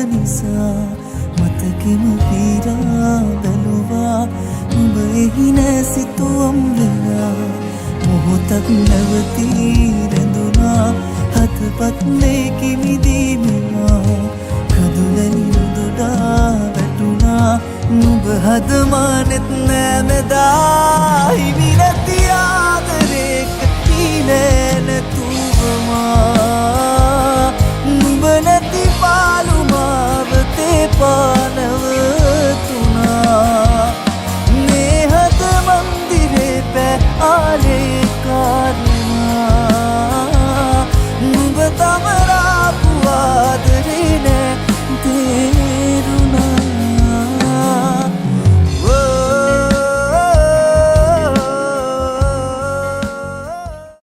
නිසා මතකෙම පීරා බැලුවා උඹ එහි නැසිතුවම් වෙලා මොහොතක් නැවතී රැඳුනා හතපත් මේකි මිදීමවා කඳුලැලි නොදොඩා වැටුණා නුඹ හදමානෙත් නෑ මෙදා හිමි නැති